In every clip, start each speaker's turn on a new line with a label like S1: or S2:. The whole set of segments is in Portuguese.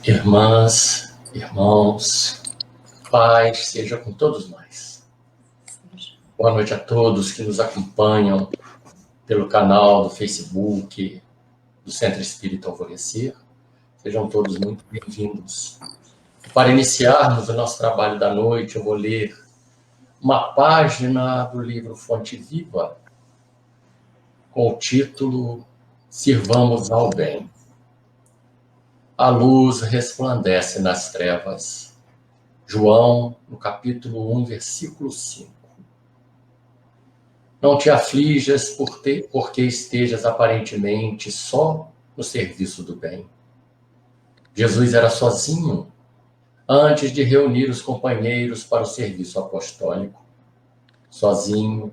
S1: Irmãs, irmãos, paz seja com todos nós. Boa noite a todos que nos acompanham pelo canal do Facebook do Centro Espírita Alvorecer. Sejam todos muito bem-vindos. Para iniciarmos o nosso trabalho da noite, eu vou ler uma página do livro Fonte Viva, com o título Sirvamos ao Bem. A luz resplandece nas trevas. João, no capítulo 1, versículo 5. Não te aflijas porque estejas aparentemente só no serviço do bem. Jesus era sozinho antes de reunir os companheiros para o serviço apostólico. Sozinho,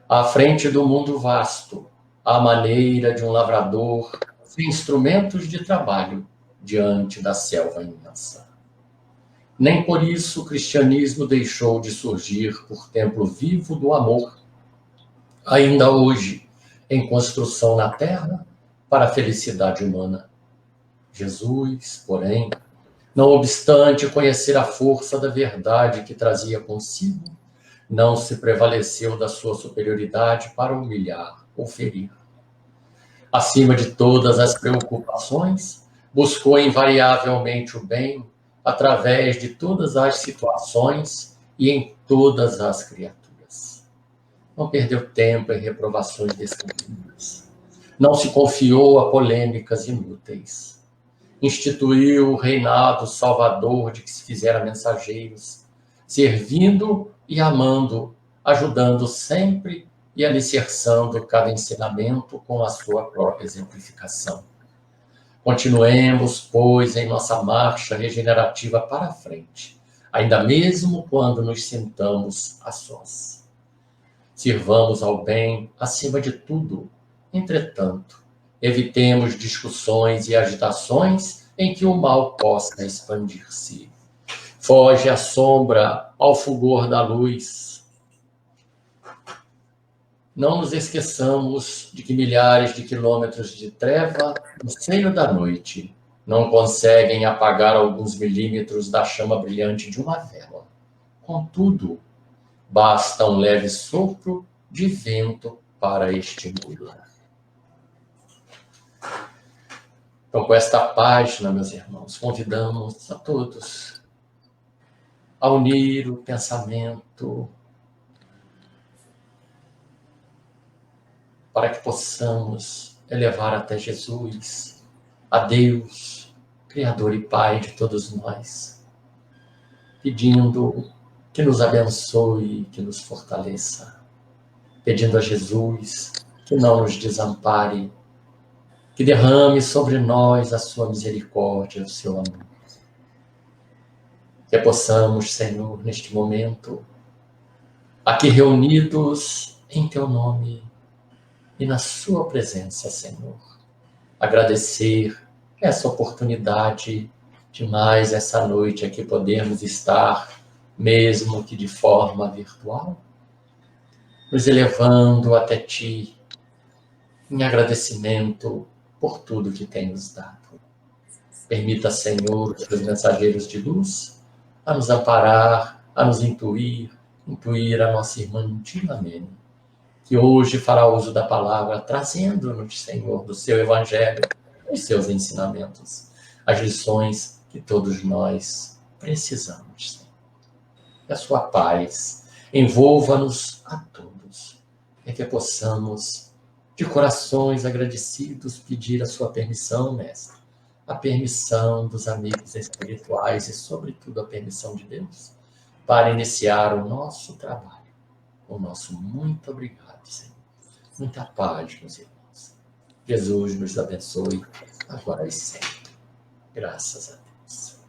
S1: à frente do mundo vasto, à maneira de um lavrador sem instrumentos de trabalho diante da selva imensa. Nem por isso o cristianismo deixou de surgir por templo vivo do amor, ainda hoje em construção na terra para a felicidade humana. Jesus, porém, não obstante conhecer a força da verdade que trazia consigo, não se prevaleceu da sua superioridade para humilhar ou ferir. Acima de todas as preocupações, buscou invariavelmente o bem através de todas as situações e em todas as criaturas. Não perdeu tempo em reprovações descabidas. Não se confiou a polêmicas inúteis. Instituiu o reinado salvador de que se fizera mensageiros, servindo e amando, ajudando sempre e alicerçando cada ensinamento com a sua própria exemplificação. Continuemos, pois, em nossa marcha regenerativa para a frente, ainda mesmo quando nos sintamos a sós. Sirvamos ao bem acima de tudo. Entretanto, evitemos discussões e agitações em que o mal possa expandir-se. Foge a sombra ao fulgor da luz. Não nos esqueçamos de que milhares de quilômetros de treva no seio da noite não conseguem apagar alguns milímetros da chama brilhante de uma vela. Contudo, basta um leve sopro de vento para extingui-la. Então, com esta página, meus irmãos, convidamos a todos a unir o pensamento para que possamos elevar até Jesus, a Deus, Criador e Pai de todos nós, pedindo que nos abençoe, que nos fortaleça, pedindo a Jesus que não nos desampare, que derrame sobre nós a sua misericórdia, o seu amor. Que possamos, Senhor, neste momento, aqui reunidos em teu nome, e na sua presença, Senhor, agradecer essa oportunidade de mais essa noite aqui podermos estar, mesmo que de forma virtual, nos elevando até Ti, em agradecimento por tudo que tem nos dado. Permita, Senhor, os teus mensageiros de luz, a nos amparar, a nos intuir a nossa irmã Tillamene, que hoje fará uso da palavra, trazendo-nos, Senhor, do seu evangelho, os seus ensinamentos, as lições que todos nós precisamos, Senhor. Que a sua paz envolva-nos a todos, e que possamos, de corações agradecidos, pedir a sua permissão, Mestre, a permissão dos amigos espirituais e, sobretudo, a permissão de Deus, para iniciar o nosso trabalho. O nosso muito obrigado, Senhor. Muita paz, meus irmãos. Jesus nos abençoe agora e sempre. Graças a Deus.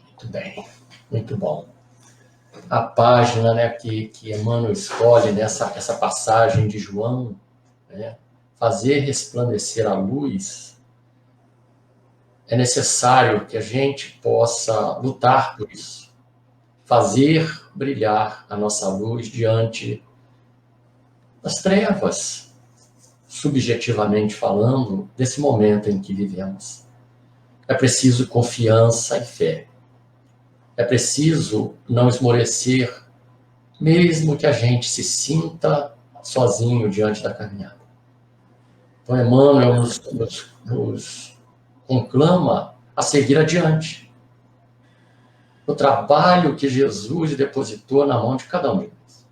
S1: Muito bem, muito bom. A página, né, que Emmanuel escolhe nessa passagem de João, né, fazer resplandecer a luz, é necessário que a gente possa lutar por isso, fazer brilhar a nossa luz diante das trevas, subjetivamente falando, desse momento em que vivemos. É preciso confiança e fé. É preciso não esmorecer, mesmo que a gente se sinta sozinho diante da caminhada. Então, Emmanuel nos conclama a seguir adiante. O trabalho que Jesus depositou na mão de cada um de nós.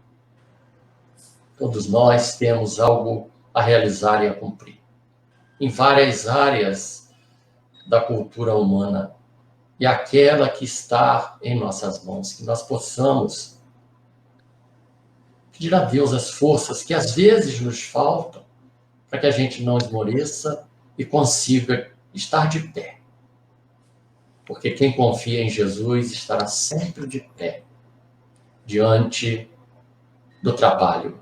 S1: Todos nós temos algo a realizar e a cumprir. Em várias áreas da cultura humana. E aquela que está em nossas mãos, que nós possamos pedir a Deus as forças que às vezes nos faltam, para que a gente não esmoreça e consiga estar de pé. Porque quem confia em Jesus estará sempre de pé, diante do trabalho.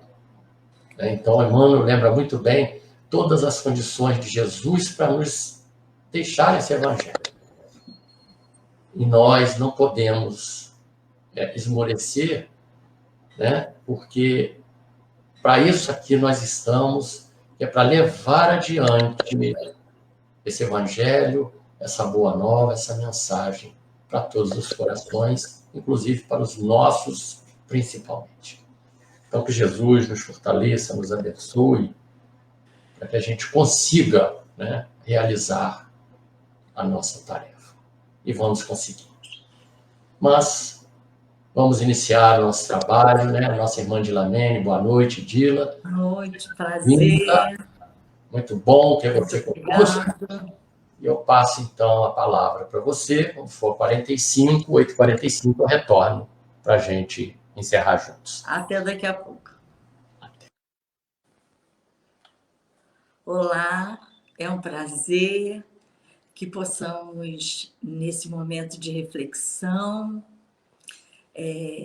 S1: Então, Emmanuel lembra muito bem todas as condições de Jesus para nos deixar esse evangelho. E nós não podemos esmorecer, né? Porque para isso aqui nós estamos, é para levar adiante esse evangelho, essa boa nova, essa mensagem para todos os corações, inclusive para os nossos, principalmente. Então, que Jesus nos fortaleça, nos abençoe, para que a gente consiga, né, realizar a nossa tarefa. E vamos conseguir. Mas vamos iniciar o nosso trabalho, né? A nossa irmã Dilamene, boa noite, Dila.
S2: Boa noite, prazer.
S1: Vinda. Muito bom ter você conosco. E eu passo, então, a palavra para você. Quando for 45, 8h45, eu retorno para a gente encerrar juntos.
S2: Até daqui a pouco. Olá, é um prazer que possamos, nesse momento de reflexão,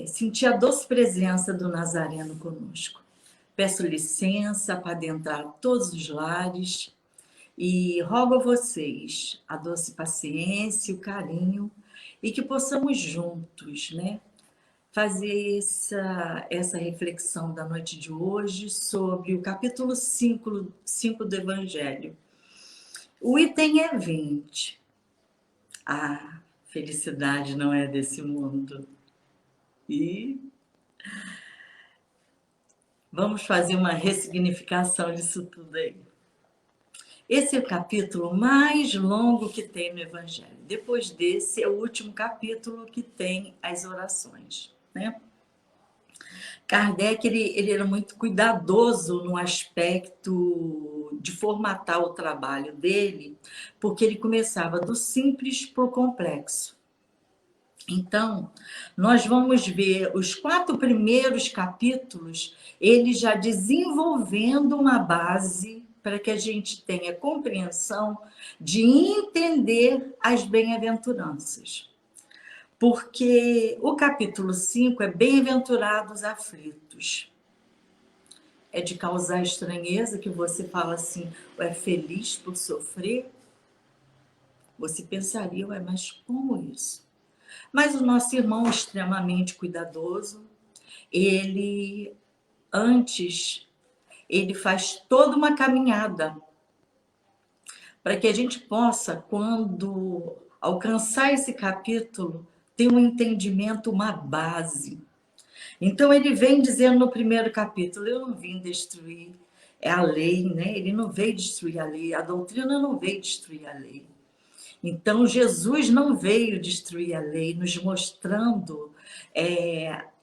S2: sentir a doce presença do Nazareno conosco. Peço licença para adentrar todos os lares e rogo a vocês a doce paciência, o carinho e que possamos juntos, né, fazer essa reflexão da noite de hoje sobre o capítulo 5 do Evangelho. O item é 20. A felicidade não é desse mundo. E vamos fazer uma ressignificação disso tudo aí. Esse é o capítulo mais longo que tem no Evangelho. Depois desse, é o último capítulo que tem as orações, né? Kardec ele era muito cuidadoso no aspecto de formatar o trabalho dele, porque ele começava do simples para o complexo. Então, nós vamos ver os 4 primeiros capítulos, ele já desenvolvendo uma base para que a gente tenha compreensão de entender as bem-aventuranças. Porque o capítulo 5 é bem-aventurados aflitos. É de causar estranheza que você fala assim, é feliz por sofrer? Você pensaria, mas como isso? Mas o nosso irmão extremamente cuidadoso, ele faz toda uma caminhada para que a gente possa, quando alcançar esse capítulo, ter um entendimento, uma base. Então, ele vem dizendo no primeiro capítulo, eu não vim destruir a lei, né? Ele não veio destruir a lei, a doutrina não veio destruir a lei. Então, Jesus não veio destruir a lei, nos mostrando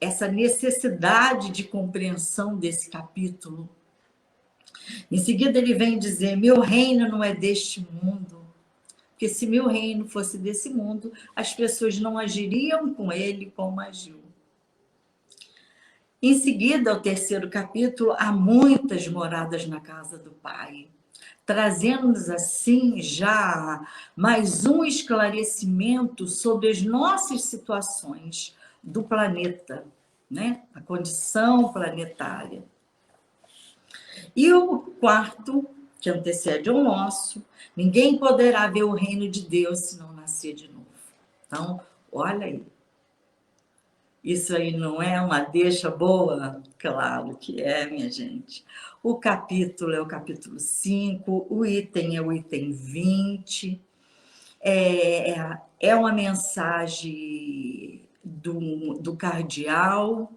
S2: essa necessidade de compreensão desse capítulo. Em seguida, ele vem dizer, meu reino não é deste mundo. Porque se meu reino fosse desse mundo, as pessoas não agiriam com ele como agiu. Em seguida, ao terceiro capítulo, há muitas moradas na casa do Pai, trazendo-nos assim já mais um esclarecimento sobre as nossas situações do planeta, né? A condição planetária. E o quarto, que antecede ao nosso, ninguém poderá ver o reino de Deus se não nascer de novo. Então, olha aí. Isso aí não é uma deixa boa? Claro que é, minha gente. O capítulo é o capítulo 5, o item é o item 20. É uma mensagem do cardeal,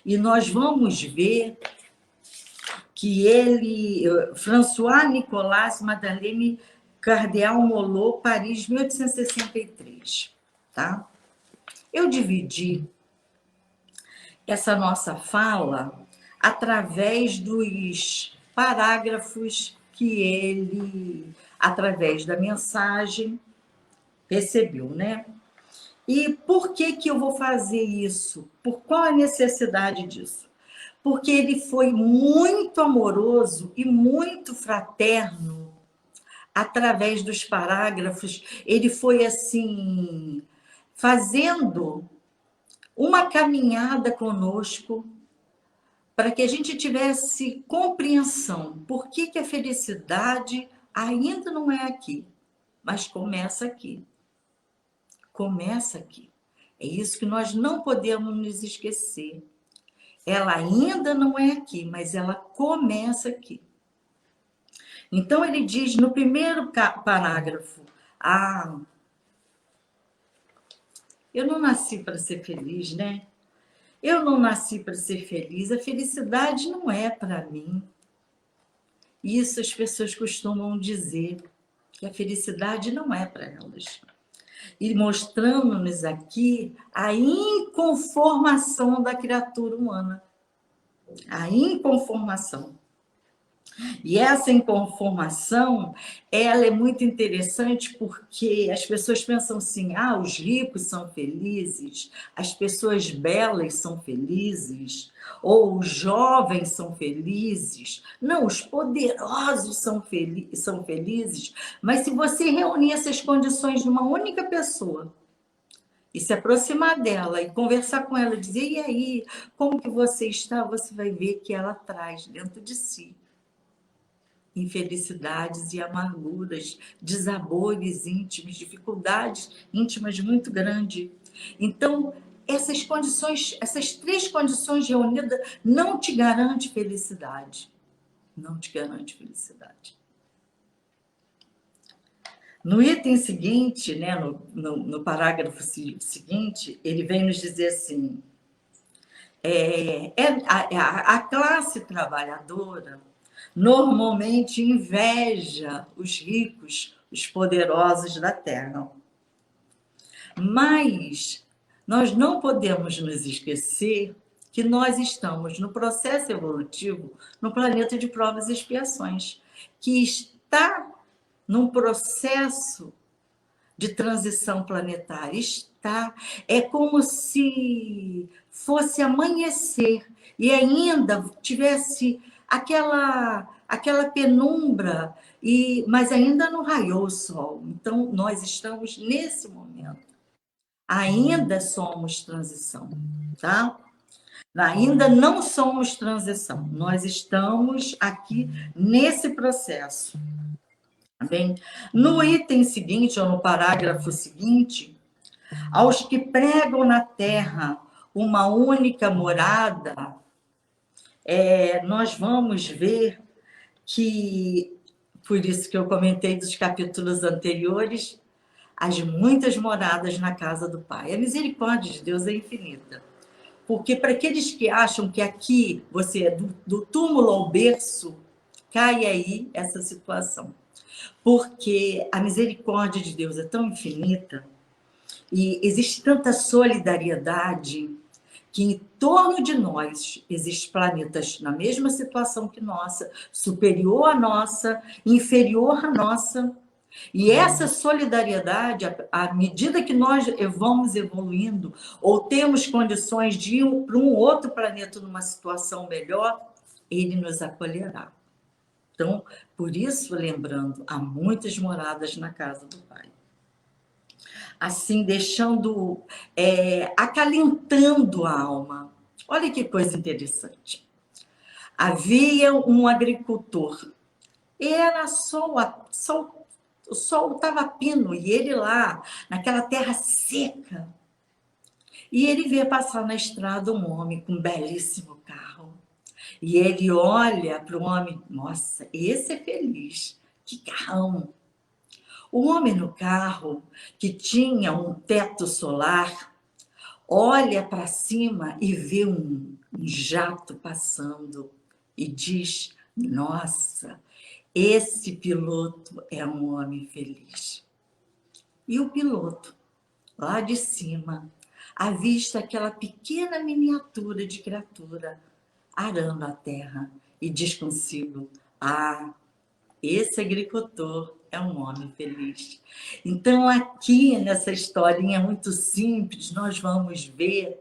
S2: e nós vamos ver que ele, François Nicolas Madeleine Cardeal Molot, Paris, 1863, tá? Eu dividi essa nossa fala através dos parágrafos que ele, através da mensagem, recebeu, né? E por que que eu vou fazer isso? Por qual a necessidade disso? Porque ele foi muito amoroso e muito fraterno através dos parágrafos. Ele foi assim fazendo uma caminhada conosco para que a gente tivesse compreensão. Por que que a felicidade ainda não é aqui, mas começa aqui. Começa aqui. É isso que nós não podemos nos esquecer. Ela ainda não é aqui, mas ela começa aqui. Então, ele diz no primeiro parágrafo: Ah, eu não nasci para ser feliz, né? Eu não nasci para ser feliz, a felicidade não é para mim. Isso as pessoas costumam dizer, que a felicidade não é para elas. E mostrando-nos aqui a inconformação da criatura humana. A inconformação. E essa inconformação, ela é muito interessante porque as pessoas pensam assim, ah, os ricos são felizes, as pessoas belas são felizes, ou os jovens são felizes. Não, os poderosos são felizes, mas se você reunir essas condições numa única pessoa, e se aproximar dela e conversar com ela, dizer, e aí, como que você está? Você vai ver que ela traz dentro de si infelicidades e amarguras, desabores íntimos, dificuldades íntimas muito grandes. Então, essas condições, essas três condições reunidas não te garante felicidade. Não te garante felicidade. No item seguinte, né, no parágrafo seguinte, ele vem nos dizer assim, a classe trabalhadora normalmente inveja os ricos, os poderosos da terra. Mas nós não podemos nos esquecer que nós estamos no processo evolutivo no planeta de provas e expiações, que está num processo de transição planetária. Está, é como se fosse amanhecer e ainda tivesse aquela penumbra, mas ainda não raiou o sol. Então, nós estamos nesse momento. Ainda somos transição, tá? Ainda não somos transição. Nós estamos aqui nesse processo. Tá bem? No item seguinte, ou no parágrafo seguinte, aos que pregam na terra uma única morada, nós vamos ver que, por isso que eu comentei dos capítulos anteriores, as muitas moradas na casa do Pai. A misericórdia de Deus é infinita. Porque para aqueles que acham que aqui você é do túmulo ao berço, cai aí essa situação. Porque a misericórdia de Deus é tão infinita e existe tanta solidariedade que em torno de nós existem planetas na mesma situação que nossa, superior à nossa, inferior à nossa. E essa solidariedade, à medida que nós vamos evoluindo ou temos condições de ir para um outro planeta numa situação melhor, ele nos acolherá. Então, por isso, lembrando, há muitas moradas na casa do Pai. Assim, deixando, acalentando a alma. Olha que coisa interessante. Havia um agricultor. Era o sol estava pino, e ele lá, naquela terra seca. E ele vê passar na estrada um homem com um belíssimo carro. E ele olha para o homem, nossa, esse é feliz, que carrão. O homem no carro, que tinha um teto solar, olha para cima e vê um jato passando e diz, nossa, esse piloto é um homem feliz. E o piloto, lá de cima, avista aquela pequena miniatura de criatura arando a terra e diz consigo, ah, esse agricultor é um homem feliz. Então, aqui nessa historinha muito simples, nós vamos ver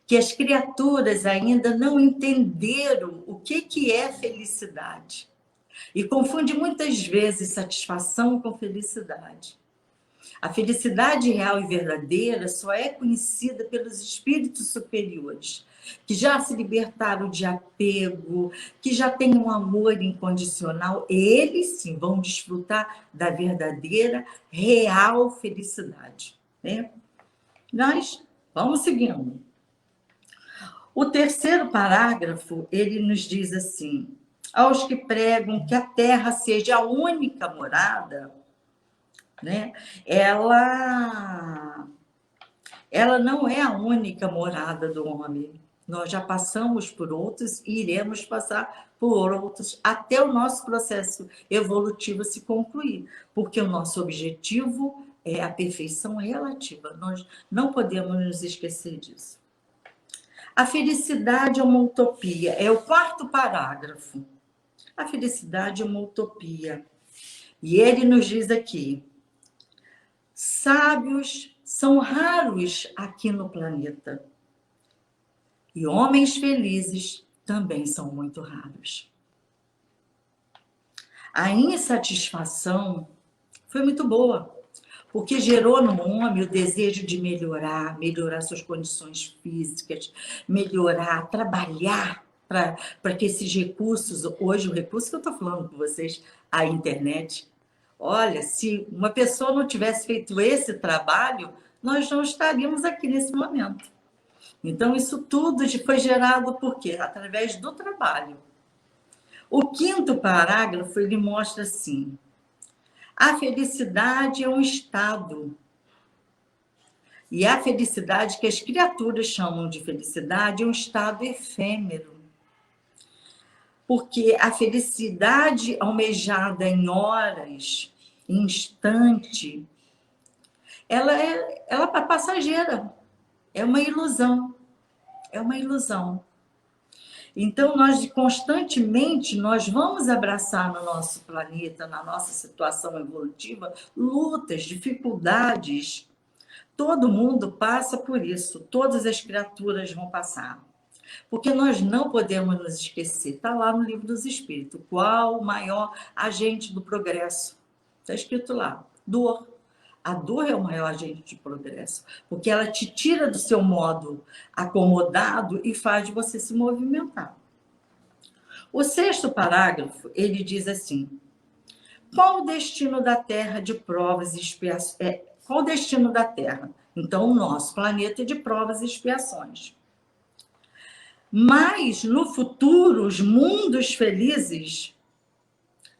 S2: que as criaturas ainda não entenderam o que é felicidade. E confunde muitas vezes satisfação com felicidade. A felicidade real e verdadeira só é conhecida pelos espíritos superiores, que já se libertaram de apego, que já têm um amor incondicional. Eles sim vão desfrutar da verdadeira, real felicidade. Né? Nós vamos seguindo. O terceiro parágrafo, ele nos diz assim, aos que pregam que a terra seja a única morada, né? Ela não é a única morada do homem. Nós já passamos por outros e iremos passar por outros até o nosso processo evolutivo se concluir, porque o nosso objetivo é a perfeição relativa. Nós não podemos nos esquecer disso. A felicidade é uma utopia. É o quarto parágrafo. A felicidade é uma utopia. E ele nos diz aqui, sábios são raros aqui no planeta. E homens felizes também são muito raros. A insatisfação foi muito boa, porque gerou no homem o desejo de melhorar suas condições físicas, melhorar, trabalhar para que esses recursos, hoje o recurso que eu estou falando com vocês, a internet, olha, se uma pessoa não tivesse feito esse trabalho, nós não estaríamos aqui nesse momento. Então, isso tudo foi gerado por quê? Através do trabalho. O quinto parágrafo, ele mostra assim, a felicidade é um estado. E a felicidade, que as criaturas chamam de felicidade, é um estado efêmero. Porque a felicidade almejada em horas, em instante, ela é passageira, é uma ilusão. É uma ilusão. Então, constantemente, nós vamos abraçar no nosso planeta, na nossa situação evolutiva, lutas, dificuldades. Todo mundo passa por isso, todas as criaturas vão passar. Porque nós não podemos nos esquecer, está lá no Livro dos Espíritos, qual o maior agente do progresso? Está escrito lá, dor. A dor é o maior agente de progresso, porque ela te tira do seu modo acomodado e faz você se movimentar. O sexto parágrafo, ele diz assim, qual o destino da Terra de provas e expiações? Qual o destino da Terra? Então, o nosso planeta é de provas e expiações. Mas, no futuro, os mundos felizes,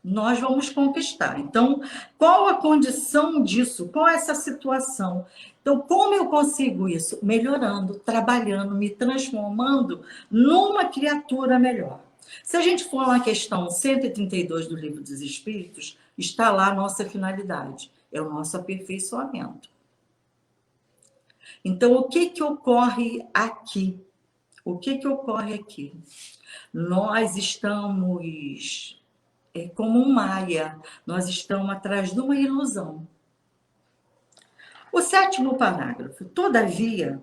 S2: nós vamos conquistar. Então, qual a condição disso? Qual é essa situação? Então, como eu consigo isso? Melhorando, trabalhando, me transformando numa criatura melhor. Se a gente for na questão 132 do Livro dos Espíritos, está lá a nossa finalidade, é o nosso aperfeiçoamento. Então, o que ocorre aqui? O que ocorre aqui? Nós estamos como um maia, nós estamos atrás de uma ilusão. O sétimo parágrafo, todavia,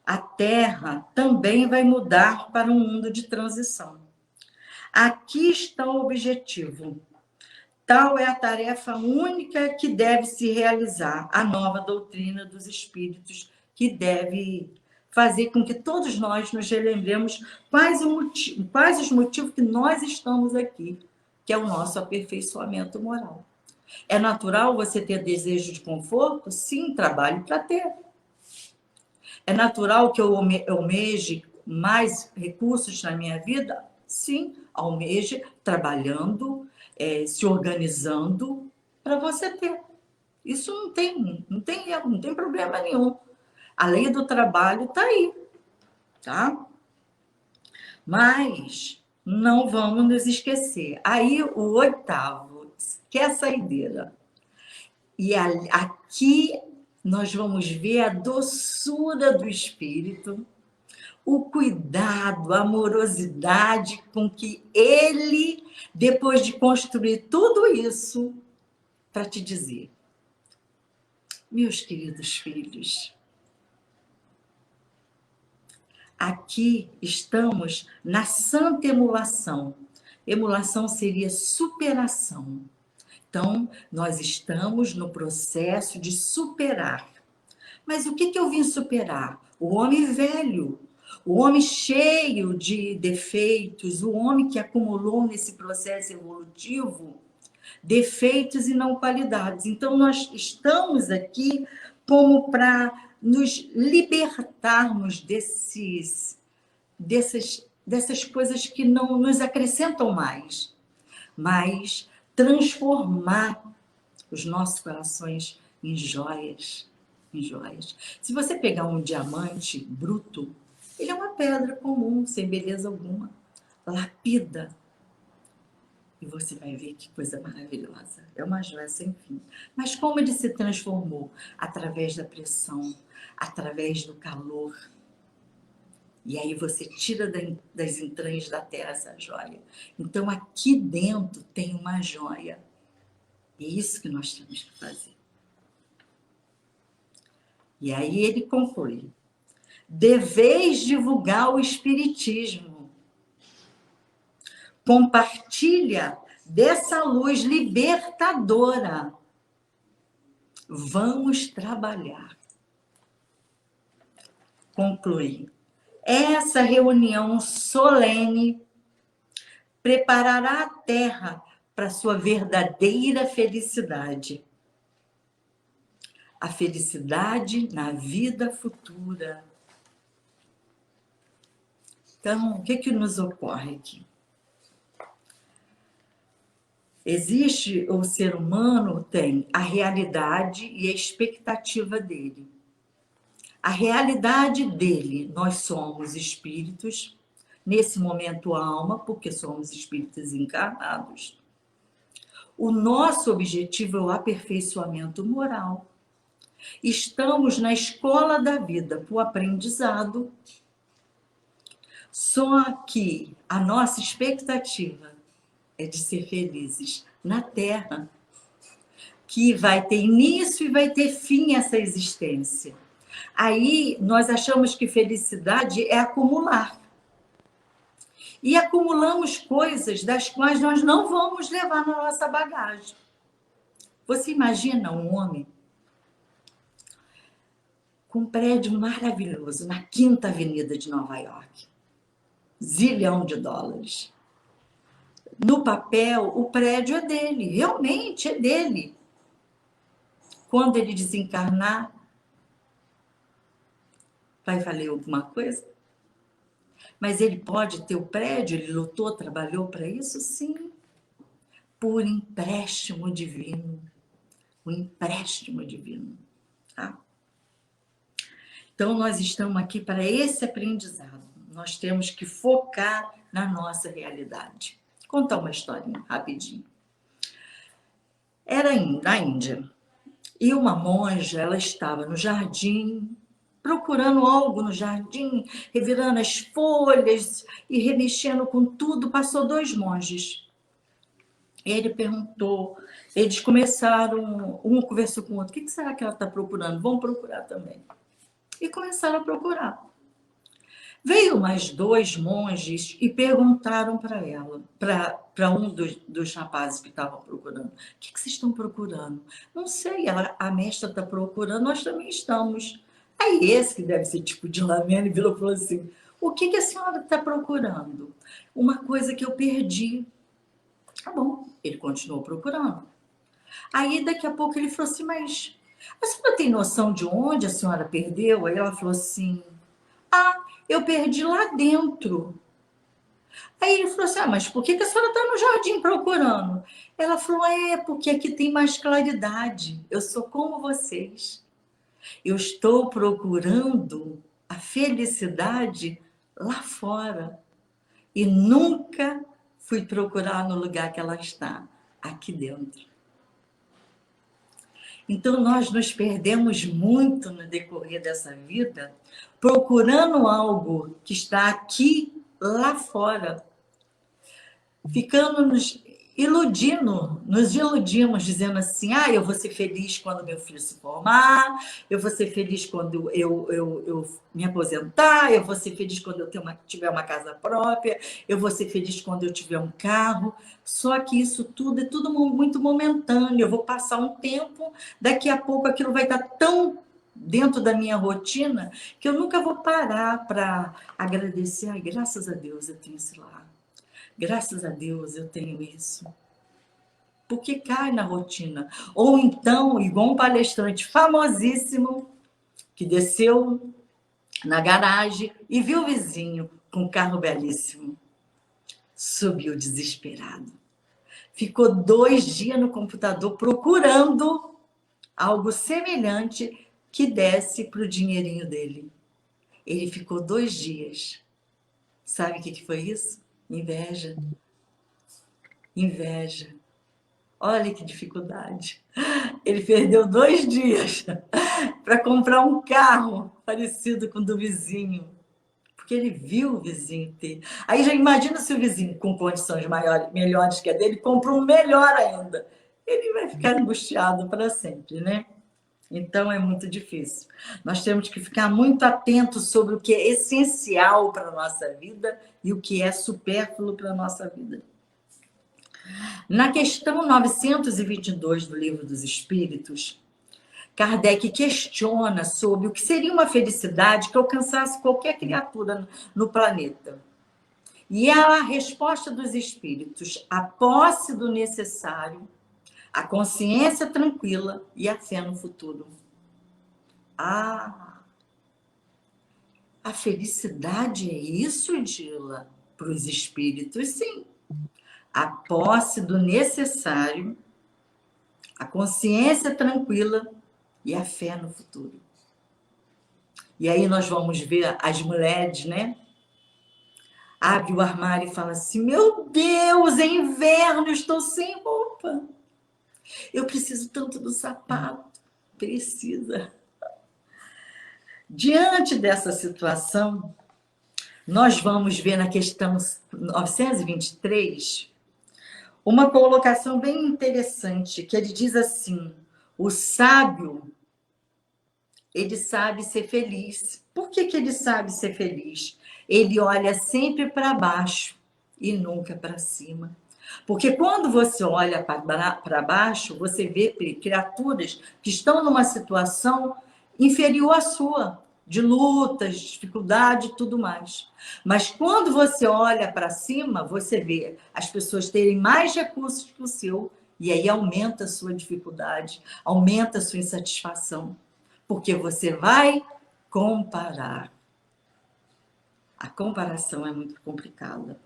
S2: a Terra também vai mudar para um mundo de transição. Aqui está o objetivo. Tal é a tarefa única que deve se realizar, a nova doutrina dos espíritos, que deve fazer com que todos nós nos relembremos quais os motivos que nós estamos aqui, que é o nosso aperfeiçoamento moral. É natural você ter desejo de conforto? Sim, trabalhe para ter. É natural que eu almeje mais recursos na minha vida? Sim, almeje trabalhando, se organizando para você ter. Isso não tem erro, não tem problema nenhum. A lei do trabalho está aí, tá? Mas não vamos nos esquecer. Aí o 8º, que é a saideira. E aqui nós vamos ver a doçura do espírito, o cuidado, a amorosidade com que ele, depois de construir tudo isso, para te dizer, meus queridos filhos, aqui estamos na santa emulação. Emulação seria superação. Então, nós estamos no processo de superar. Mas o que eu vim superar? O homem velho, o homem cheio de defeitos, o homem que acumulou nesse processo evolutivo defeitos e não qualidades. Então, nós estamos aqui como para nos libertarmos dessas coisas que não nos acrescentam mais, mas transformar os nossos corações em joias, em joias. Se você pegar um diamante bruto, ele é uma pedra comum, sem beleza alguma. Lapida. E você vai ver que coisa maravilhosa. É uma joia sem fim. Mas como ele se transformou? Através da pressão, através do calor. E aí você tira das entranhas da terra essa joia. Então aqui dentro tem uma joia. E é isso que nós temos que fazer. E aí ele conclui: deveis divulgar o espiritismo. Compartilha dessa luz libertadora. Vamos trabalhar. Conclui. Essa reunião solene preparará a Terra para sua verdadeira felicidade. A felicidade na vida futura. Então, o que nos ocorre aqui? Existe, o ser humano tem a realidade e a expectativa dele. A realidade dele, nós somos espíritos, nesse momento alma, porque somos espíritos encarnados. O nosso objetivo é o aperfeiçoamento moral. Estamos na escola da vida, para o aprendizado. Só que a nossa expectativa é de ser felizes na Terra, que vai ter início e vai ter fim essa existência. Aí nós achamos que felicidade é acumular. E acumulamos coisas das quais nós não vamos levar na nossa bagagem. Você imagina um homem com um prédio maravilhoso na 5ª Avenida de Nova York. $1 zilhão. No papel, o prédio é dele, realmente é dele. Quando ele desencarnar, vai valer alguma coisa? Mas ele pode ter o prédio, ele lutou, trabalhou para isso? Sim. Por empréstimo divino. O empréstimo divino. Tá? Então, nós estamos aqui para esse aprendizado. Nós temos que focar na nossa realidade. Vou contar uma historinha rapidinho. Era na Índia. E uma monja, ela estava no jardim, procurando algo no jardim, revirando as folhas e remexendo com tudo. Passou 2 monges. Ele perguntou, eles começaram, um conversou com o outro, o que será que ela está procurando? Vamos procurar também. E começaram a procurar. Veio mais 2 monges e perguntaram para ela, para um dos rapazes que estavam procurando, o que vocês estão procurando? Não sei, a mestra está procurando, nós também estamos. Aí esse, que deve ser tipo de Lamena, virou e falou assim, o que a senhora está procurando? Uma coisa que eu perdi. Tá bom, ele continuou procurando. Aí daqui a pouco ele falou assim, mas A senhora tem noção de onde a senhora perdeu? Aí ela falou assim, ah, eu perdi lá dentro. Aí ele falou assim, ah, mas por que a senhora está no jardim procurando? Ela falou, porque aqui tem mais claridade. Eu sou como vocês. Eu estou procurando a felicidade lá fora. E nunca fui procurar no lugar que ela está, aqui dentro. Então, nós nos perdemos muito no decorrer dessa vida, procurando algo que está aqui, lá fora. Ficando nos iludimos, dizendo assim, eu vou ser feliz quando meu filho se formar, eu vou ser feliz quando eu me aposentar, eu vou ser feliz quando eu tiver uma casa própria, eu vou ser feliz quando eu tiver um carro. Só que isso tudo é tudo muito momentâneo. Eu vou passar um tempo, daqui a pouco aquilo vai estar tão dentro da minha rotina que eu nunca vou parar para agradecer. Ai, graças a Deus eu tenho esse lar. Graças a Deus eu tenho isso. Porque cai na rotina. Ou então, igual um palestrante famosíssimo, que desceu na garagem e viu o vizinho com um carro belíssimo. Subiu desesperado. Ficou 2 dias no computador procurando algo semelhante que desse para o dinheirinho dele. Ele ficou 2 dias. Sabe o que foi isso? Inveja. Inveja. Olha que dificuldade. Ele perdeu 2 dias para comprar um carro parecido com o do vizinho. Porque ele viu o vizinho ter. Aí já imagina se o vizinho, com condições melhores que a dele, compra um melhor ainda. Ele vai ficar angustiado para sempre, né? Então é muito difícil. Nós temos que ficar muito atentos sobre o que é essencial para a nossa vida e o que é supérfluo para a nossa vida. Na questão 922 do Livro dos Espíritos, Kardec questiona sobre o que seria uma felicidade que alcançasse qualquer criatura no planeta. E a resposta dos espíritos, a posse do necessário, a consciência tranquila e a fé no futuro. A felicidade é isso, Dila? Para os espíritos, sim. A posse do necessário, a consciência tranquila e a fé no futuro. E aí nós vamos ver as mulheres, né? Abre o armário e fala assim, meu Deus, é inverno, estou sem roupa. Eu preciso tanto do sapato. Precisa. Diante dessa situação, nós vamos ver na questão 923 uma colocação bem interessante, que ele diz assim, o sábio, ele sabe ser feliz. Por que ele sabe ser feliz? Ele olha sempre para baixo e nunca para cima. Porque quando você olha para baixo, você vê criaturas que estão numa situação inferior à sua, de lutas, dificuldade e tudo mais. Mas quando você olha para cima, você vê as pessoas terem mais recursos que o seu, e aí aumenta a sua dificuldade, aumenta a sua insatisfação. Porque você vai comparar. A comparação é muito complicada.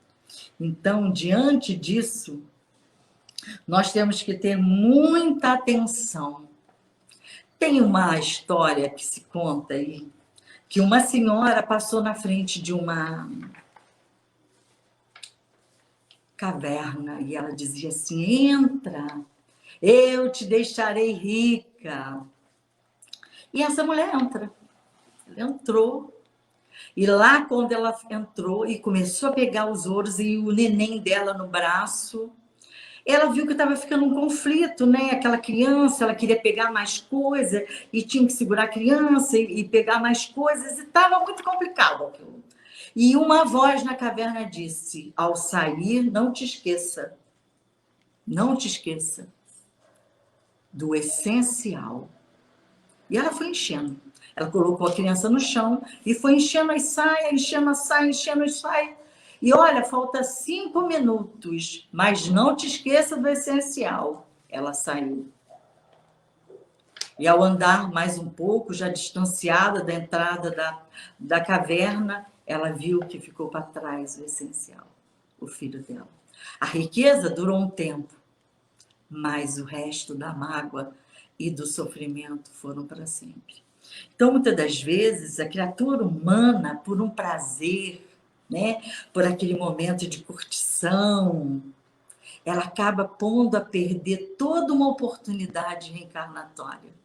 S2: Então, diante disso, nós temos que ter muita atenção. Tem uma história que se conta aí, que uma senhora passou na frente de uma caverna e ela dizia assim, entra, eu te deixarei rica. E essa mulher entra. Ela entrou. E lá, quando ela entrou e começou a pegar os ouros e o neném dela no braço, ela viu que estava ficando um conflito, né? Aquela criança, ela queria pegar mais coisa e tinha que segurar a criança e pegar mais coisas, e estava muito complicado aquilo. E uma voz na caverna disse, ao sair, não te esqueça do essencial. E ela foi enchendo. Ela colocou a criança no chão e foi enchendo as saias, enchendo a saia, enchendo as saias. E olha, falta 5 minutos, mas não te esqueça do essencial. Ela saiu. E ao andar mais um pouco, já distanciada da entrada da caverna, ela viu que ficou para trás o essencial, o filho dela. A riqueza durou um tempo, mas o resto da mágoa e do sofrimento foram para sempre. Então, muitas das vezes, a criatura humana, por um prazer, né, por aquele momento de curtição, ela acaba pondo a perder toda uma oportunidade reencarnatória.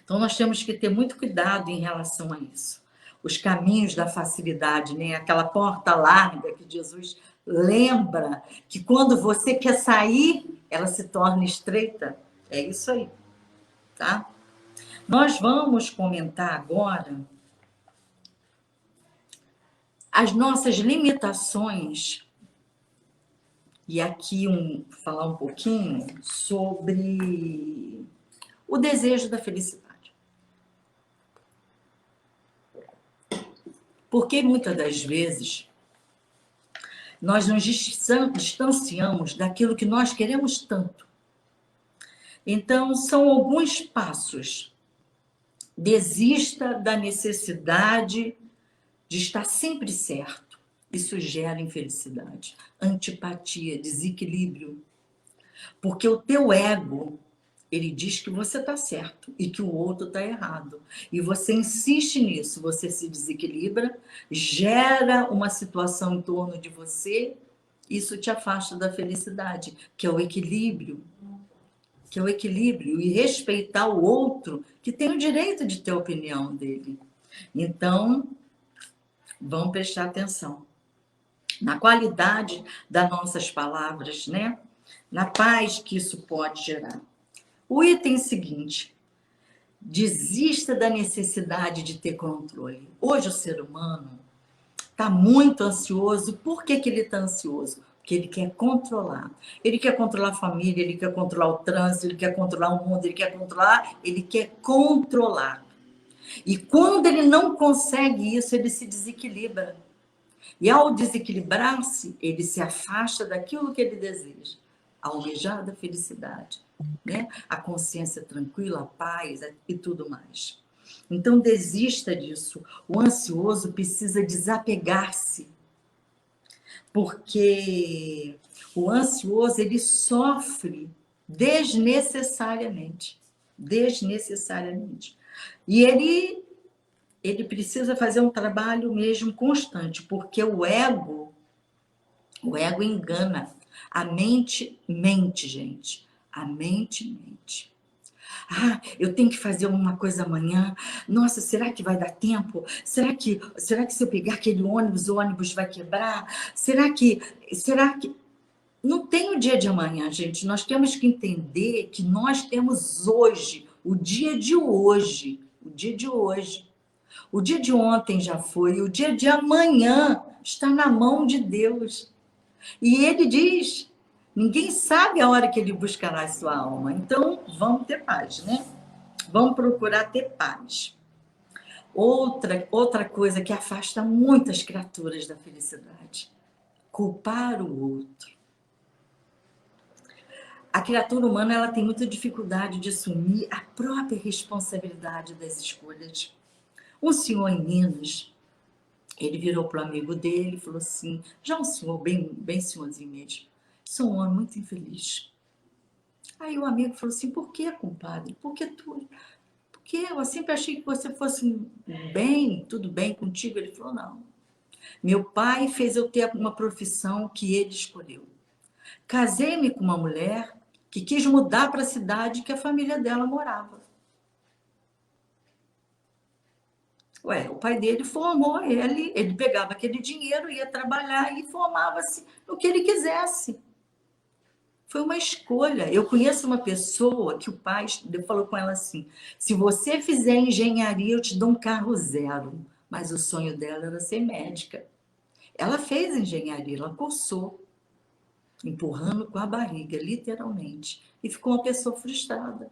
S2: Então, nós temos que ter muito cuidado em relação a isso. Os caminhos da facilidade, né? Aquela porta larga que Jesus lembra que quando você quer sair, ela se torna estreita. É isso aí, tá? Nós vamos comentar agora as nossas limitações e aqui falar um pouquinho sobre o desejo da felicidade. Porque muitas das vezes nós nos distanciamos daquilo que nós queremos tanto. Então, são alguns passos. Desista da necessidade de estar sempre certo. Isso gera infelicidade, antipatia, desequilíbrio. Porque o teu ego, ele diz que você está certo e que o outro está errado. E você insiste nisso, você se desequilibra, gera uma situação em torno de você, isso te afasta da felicidade, que é o equilíbrio. Que é o equilíbrio e respeitar o outro, que tem o direito de ter a opinião dele. Então, vamos prestar atenção na qualidade das nossas palavras, né? Na paz que isso pode gerar. O item seguinte, desista da necessidade de ter controle. Hoje o ser humano está muito ansioso. Por que ele está ansioso? Porque ele quer controlar. Ele quer controlar a família, ele quer controlar o trânsito, ele quer controlar o mundo, ele quer controlar. E quando ele não consegue isso, ele se desequilibra. E ao desequilibrar-se, ele se afasta daquilo que ele deseja. A almejada felicidade, né? A consciência tranquila, a paz e tudo mais. Então, desista disso. O ansioso precisa desapegar-se. Porque o ansioso, ele sofre desnecessariamente. Desnecessariamente. E ele precisa fazer um trabalho mesmo constante, porque o ego engana. A mente mente, gente. A mente mente. Ah, eu tenho que fazer uma coisa amanhã. Nossa, será que vai dar tempo? Será que se eu pegar aquele ônibus, o ônibus vai quebrar? Será que... Não tem o dia de amanhã, gente. Nós temos que entender que nós temos hoje, o dia de hoje. O dia de hoje. O dia de ontem já foi. O dia de amanhã está na mão de Deus. E ele diz... Ninguém sabe a hora que ele buscará a sua alma. Então, vamos ter paz, né? Vamos procurar ter paz. Outra coisa que afasta muitas criaturas da felicidade. Culpar o outro. A criatura humana, ela tem muita dificuldade de assumir a própria responsabilidade das escolhas. Um senhor em Minas, ele virou para o amigo dele e falou assim, já um senhor bem senhorzinho mesmo, sou um homem muito infeliz. Aí o amigo falou assim, por que, compadre? Porque eu sempre achei que você fosse bem, tudo bem contigo. Ele falou, não. Meu pai fez eu ter uma profissão que ele escolheu. Casei-me com uma mulher que quis mudar para a cidade que a família dela morava. Ué, o pai dele formou ele pegava aquele dinheiro, ia trabalhar e formava-se no que ele quisesse. Foi uma escolha. Eu conheço uma pessoa que o pai falou com ela assim, se você fizer engenharia, eu te dou um carro zero. Mas o sonho dela era ser médica. Ela fez engenharia, ela cursou, empurrando com a barriga, literalmente. E ficou uma pessoa frustrada.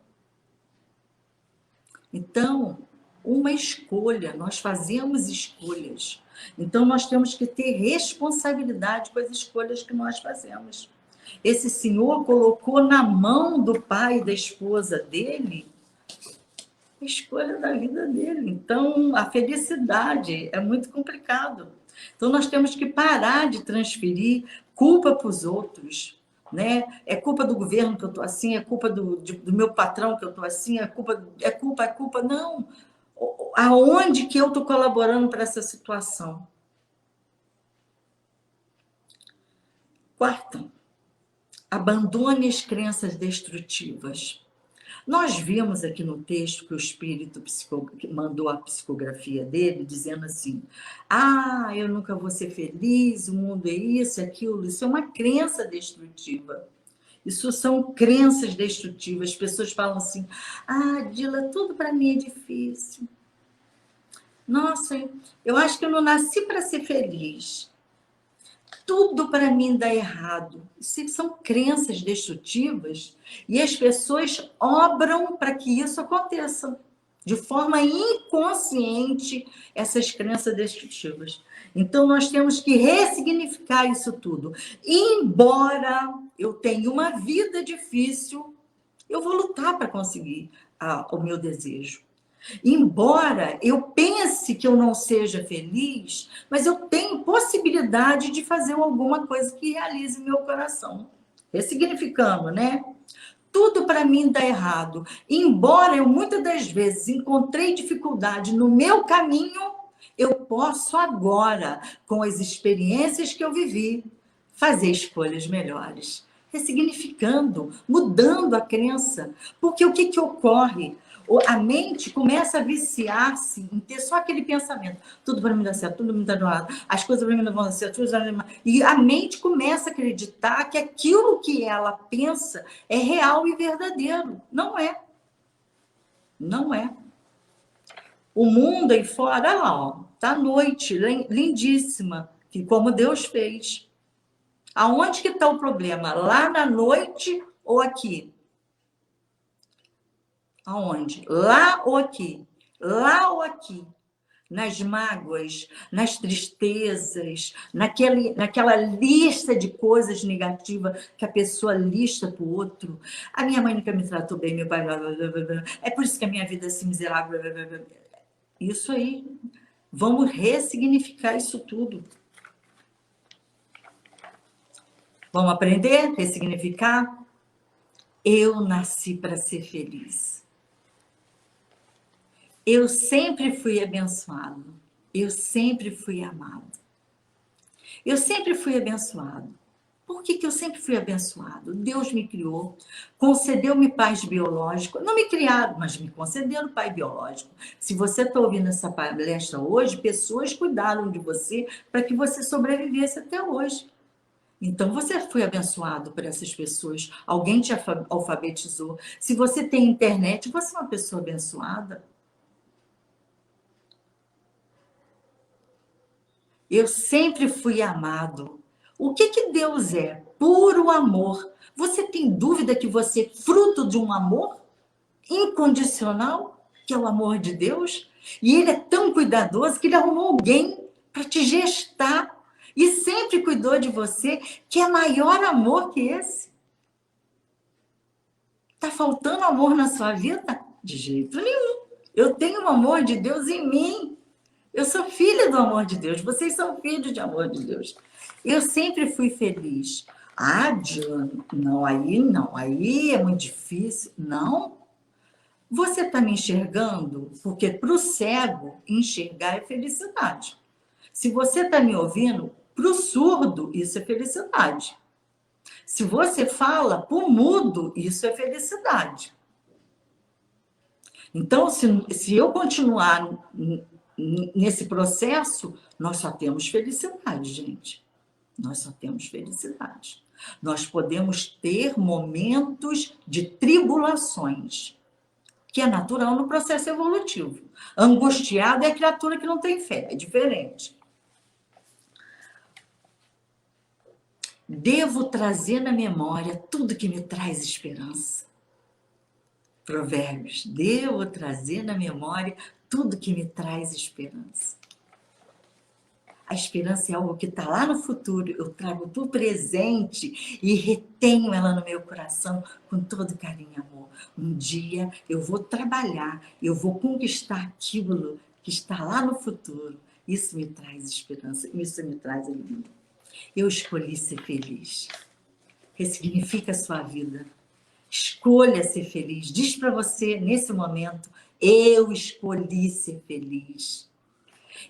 S2: Então, uma escolha, nós fazemos escolhas. Então, nós temos que ter responsabilidade com as escolhas que nós fazemos. Esse senhor colocou na mão do pai e da esposa dele a escolha da vida dele. Então, a felicidade é muito complicado. Então, nós temos que parar de transferir culpa para os outros, né? É culpa do governo que eu estou assim, é culpa do meu patrão que eu estou assim, é culpa. Não. Aonde que eu estou colaborando para essa situação? Quarta, abandone as crenças destrutivas. Nós vimos aqui no texto que o Espírito mandou a psicografia dele, dizendo assim: ah, eu nunca vou ser feliz, o mundo é isso, aquilo. Isso é uma crença destrutiva. Isso são crenças destrutivas. As pessoas falam assim: ah, Dila, tudo para mim é difícil. Nossa, eu acho que eu não nasci para ser feliz. Tudo para mim dá errado. Isso são crenças destrutivas e as pessoas obram para que isso aconteça de forma inconsciente, essas crenças destrutivas. Então nós temos que ressignificar isso tudo. Embora eu tenha uma vida difícil, eu vou lutar para conseguir o meu desejo. Embora eu pense que eu não seja feliz, mas eu tenho possibilidade de fazer alguma coisa que realize meu coração. Ressignificando, né? Tudo para mim dá errado. Embora eu muitas das vezes encontrei dificuldade no meu caminho, eu posso agora, com as experiências que eu vivi, fazer escolhas melhores. Ressignificando, mudando a crença. Porque o que ocorre? A mente começa a viciar-se em ter só aquele pensamento. Tudo para mim dá certo, tudo para mim dá errado, as coisas para mim não vão dar certo. E a mente começa a acreditar que aquilo que ela pensa é real e verdadeiro. Não é. Não é. O mundo aí fora, olha lá, ó, tá à noite, lindíssima, que como Deus fez. Aonde que está o problema? Lá na noite ou aqui? Aonde? Lá ou aqui? Lá ou aqui? Nas mágoas, nas tristezas, naquela lista de coisas negativas que a pessoa lista para o outro. A minha mãe nunca me tratou bem, meu pai... Blá, blá, blá, blá. É por isso que a minha vida é assim miserável. Blá, blá, blá. Isso aí. Vamos ressignificar isso tudo. Vamos aprender? Ressignificar? Eu nasci para ser feliz. Eu sempre fui abençoado. Eu sempre fui amado. Eu sempre fui abençoado. Por que eu sempre fui abençoado? Deus me criou, concedeu-me pais biológicos. Não me criaram, mas me concederam pai biológico. Se você está ouvindo essa palestra hoje, pessoas cuidaram de você para que você sobrevivesse até hoje. Então, você foi abençoado por essas pessoas. Alguém te alfabetizou. Se você tem internet, você é uma pessoa abençoada. Eu sempre fui amado. O que Deus é? Puro amor. Você tem dúvida que você é fruto de um amor incondicional, que é o amor de Deus? E ele é tão cuidadoso que ele arrumou alguém para te gestar e sempre cuidou de você, que é maior amor que esse. Está faltando amor na sua vida? De jeito nenhum. Eu tenho o amor de Deus em mim. Eu sou filha do amor de Deus. Vocês são filhos de amor de Deus. Eu sempre fui feliz. Ah, Diana, não, aí é muito difícil. Não. Você está me enxergando? Porque para o cego, enxergar é felicidade. Se você está me ouvindo, para o surdo, isso é felicidade. Se você fala para o mudo, isso é felicidade. Então, se eu continuar nesse processo, nós só temos felicidade, gente. Nós só temos felicidade. Nós podemos ter momentos de tribulações, que é natural no processo evolutivo. Angustiado é a criatura que não tem fé, é diferente. Devo trazer na memória tudo que me traz esperança. Provérbios. Devo trazer na memória tudo que me traz esperança. A esperança é algo que está lá no futuro, eu trago para o presente e retenho ela no meu coração com todo carinho e amor. Um dia eu vou trabalhar, eu vou conquistar aquilo que está lá no futuro. Isso me traz esperança, isso me traz alegria. Eu escolhi ser feliz. Ressignifica a sua vida. Escolha ser feliz. Diz para você, nesse momento, eu escolhi ser feliz.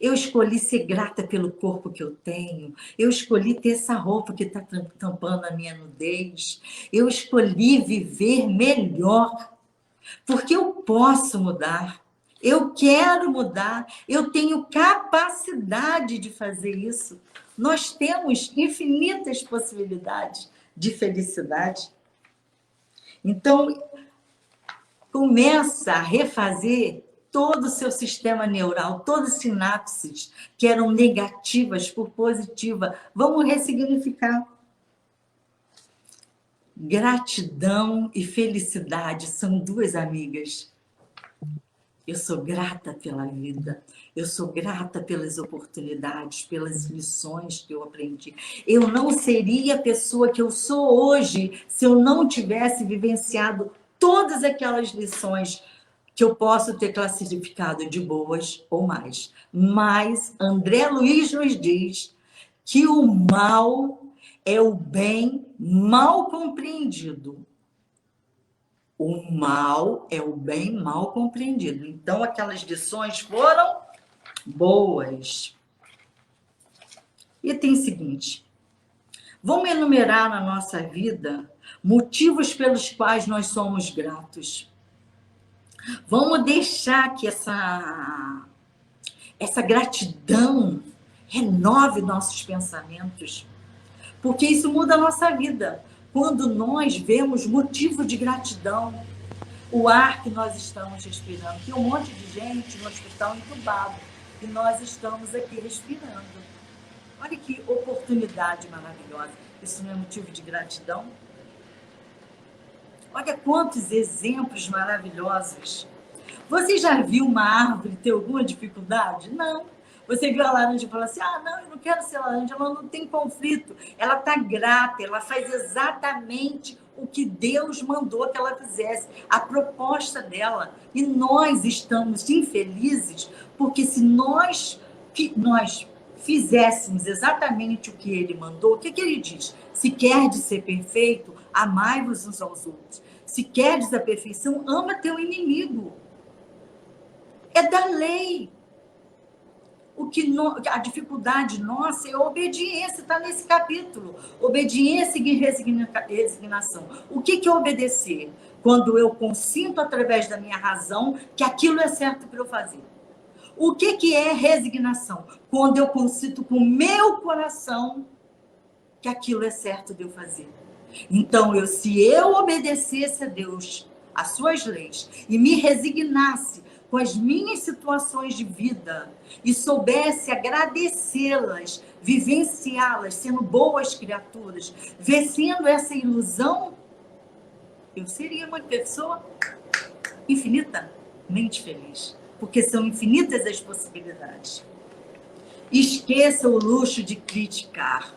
S2: Eu escolhi ser grata pelo corpo que eu tenho. Eu escolhi ter essa roupa que está tampando a minha nudez. Eu escolhi viver melhor, porque eu posso mudar. Eu quero mudar. Eu tenho capacidade de fazer isso. Nós temos infinitas possibilidades de felicidade. Então, começa a refazer todo o seu sistema neural, todas as sinapses que eram negativas por positiva. Vamos ressignificar. Gratidão e felicidade são duas amigas. Eu sou grata pela vida, eu sou grata pelas oportunidades, pelas lições que eu aprendi. Eu não seria a pessoa que eu sou hoje se eu não tivesse vivenciado todas aquelas lições que eu posso ter classificado de boas ou mais. Mas André Luiz nos diz que o mal é o bem mal compreendido. O mal é o bem mal compreendido. Então, aquelas lições foram boas. Item seguinte. Vamos enumerar na nossa vida motivos pelos quais nós somos gratos. Vamos deixar que essa gratidão renove nossos pensamentos, porque isso muda a nossa vida. Quando nós vemos motivo de gratidão, o ar que nós estamos respirando, tem um monte de gente no hospital entubado, e nós estamos aqui respirando. Olha que oportunidade maravilhosa. Isso não é motivo de gratidão? Olha quantos exemplos maravilhosos. Você já viu uma árvore ter alguma dificuldade? Não. Você viu a laranja e falou assim, não, eu não quero ser laranja, ela não tem conflito. Ela está grata, ela faz exatamente o que Deus mandou que ela fizesse, a proposta dela. E nós estamos infelizes porque se nós fizéssemos exatamente o que ele mandou, o que ele diz? Se querdes ser perfeito, amai-vos uns aos outros. Se querdes a perfeição, ama teu inimigo. É da lei. A dificuldade nossa é a obediência, está nesse capítulo. Obediência e resignação. O que é obedecer? Quando eu consinto através da minha razão que aquilo é certo para eu fazer. O que é resignação? Quando eu consinto com o meu coração que aquilo é certo de eu fazer. Então, se eu obedecesse a Deus, às suas leis, e me resignasse com as minhas situações de vida e soubesse agradecê-las, vivenciá-las, sendo boas criaturas, vencendo essa ilusão, eu seria uma pessoa infinitamente feliz, porque são infinitas as possibilidades. Esqueça o luxo de criticar.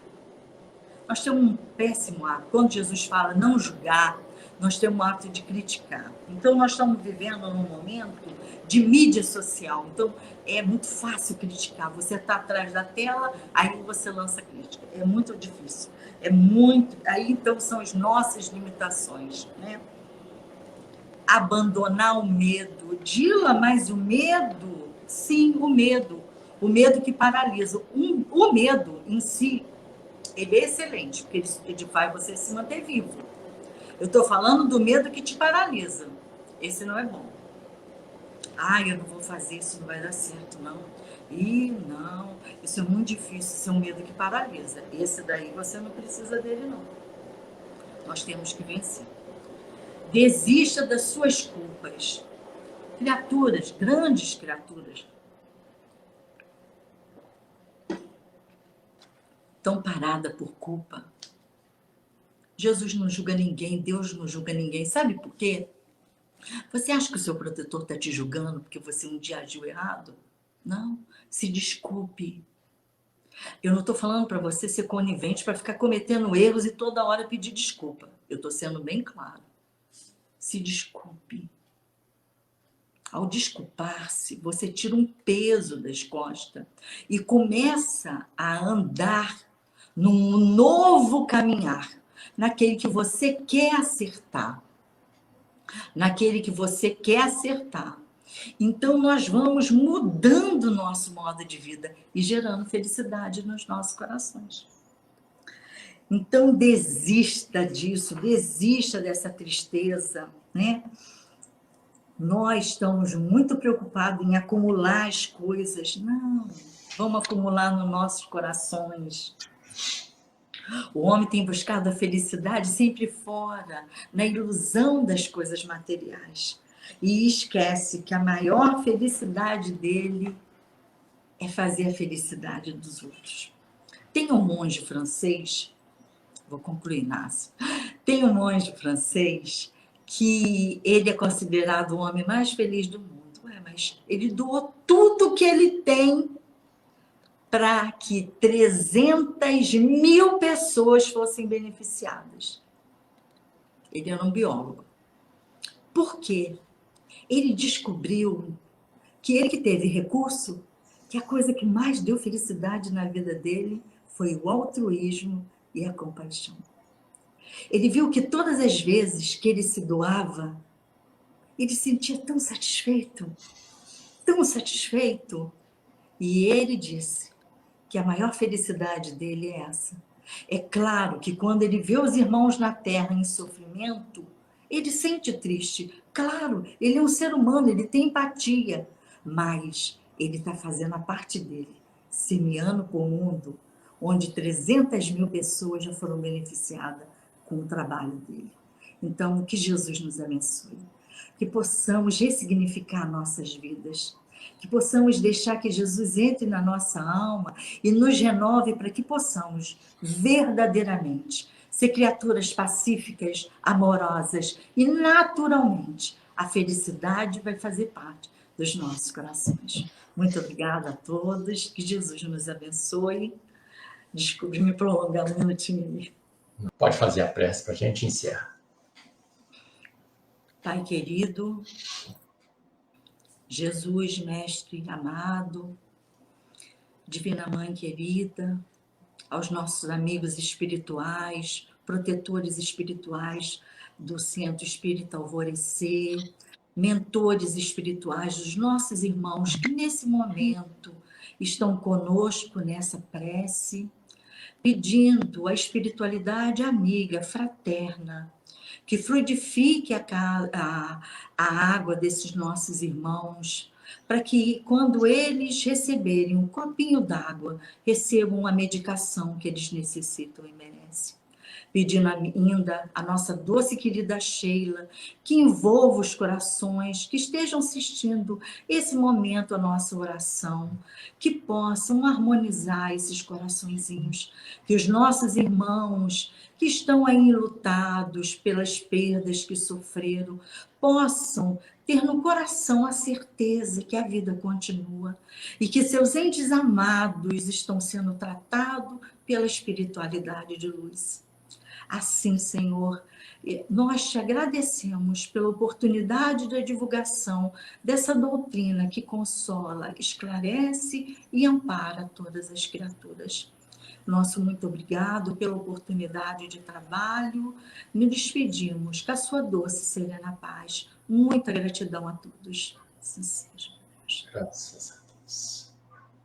S2: Nós temos um péssimo ato. Quando Jesus fala não julgar, nós temos um ato de criticar. Então, nós estamos vivendo num momento de mídia social. Então, é muito fácil criticar. Você está atrás da tela, aí você lança crítica. É muito difícil. Aí, então, são as nossas limitações, né? Abandonar o medo. Dila, mas o medo, sim, o medo. O medo que paralisa. O medo em si, ele é excelente, porque ele faz você se manter vivo. Eu estou falando do medo que te paralisa. Esse não é bom. Eu não vou fazer, isso não vai dar certo, não. Não, isso é muito difícil, isso é um medo que paralisa. Esse daí você não precisa dele, não. Nós temos que vencer. Desista das suas culpas. Criaturas, grandes criaturas, tão parada por culpa. Jesus não julga ninguém, Deus não julga ninguém. Sabe por quê? Você acha que o seu protetor está te julgando porque você um dia agiu errado? Não. Se desculpe. Eu não estou falando para você ser conivente para ficar cometendo erros e toda hora pedir desculpa. Eu estou sendo bem claro. Se desculpe. Ao desculpar-se, você tira um peso das costas e começa a andar num novo caminhar, naquele que você quer acertar, naquele que você quer acertar. Então, nós vamos mudando o nosso modo de vida e gerando felicidade nos nossos corações. Então, desista disso, desista dessa tristeza, né? Nós estamos muito preocupados em acumular as coisas. Não, vamos acumular nos nossos corações. O homem tem buscado a felicidade sempre fora, na ilusão das coisas materiais. E esquece que a maior felicidade dele é fazer a felicidade dos outros. Tem um monge francês, vou concluir, Inácio. Tem um monge francês que ele é considerado o homem mais feliz do mundo. Mas ele doou tudo que ele tem para que 300.000 pessoas fossem beneficiadas. Ele era um biólogo. Por quê? Ele descobriu que ele que teve recurso, que a coisa que mais deu felicidade na vida dele foi o altruísmo e a compaixão. Ele viu que todas as vezes que ele se doava, ele se sentia tão satisfeito, tão satisfeito. E ele disse que a maior felicidade dele é essa. É claro que quando ele vê os irmãos na terra em sofrimento, ele sente triste. Claro, ele é um ser humano, ele tem empatia, mas ele está fazendo a parte dele, semeando para o mundo, onde 300.000 pessoas já foram beneficiadas com o trabalho dele. Então, que Jesus nos abençoe, que possamos ressignificar nossas vidas, que possamos deixar que Jesus entre na nossa alma e nos renove para que possamos verdadeiramente ser criaturas pacíficas, amorosas e naturalmente a felicidade vai fazer parte dos nossos corações. Muito obrigada a todos, que Jesus nos abençoe. Desculpe me prolongar um minutinho.
S1: Pode fazer a prece para a gente encerrar.
S2: Pai querido, Jesus, Mestre amado, Divina Mãe querida, aos nossos amigos espirituais, protetores espirituais do Centro Espírita Alvorecer, mentores espirituais dos nossos irmãos que nesse momento estão conosco nessa prece, pedindo a espiritualidade amiga, fraterna, que fluidifique a água desses nossos irmãos, para que, quando eles receberem um copinho d'água, recebam a medicação que eles necessitam e merecem. Pedindo ainda a nossa doce e querida Sheila, que envolva os corações que estejam assistindo esse momento a nossa oração, que possam harmonizar esses coraçõezinhos, que os nossos irmãos que estão aí enlutados pelas perdas que sofreram, possam ter no coração a certeza que a vida continua e que seus entes amados estão sendo tratados pela espiritualidade de luz. Assim, Senhor, nós te agradecemos pela oportunidade da divulgação dessa doutrina que consola, esclarece e ampara todas as criaturas. Nosso muito obrigado pela oportunidade de trabalho. Nos despedimos com a sua doce e serena paz. Muita gratidão a todos. Assim seja.
S1: Graças a Deus.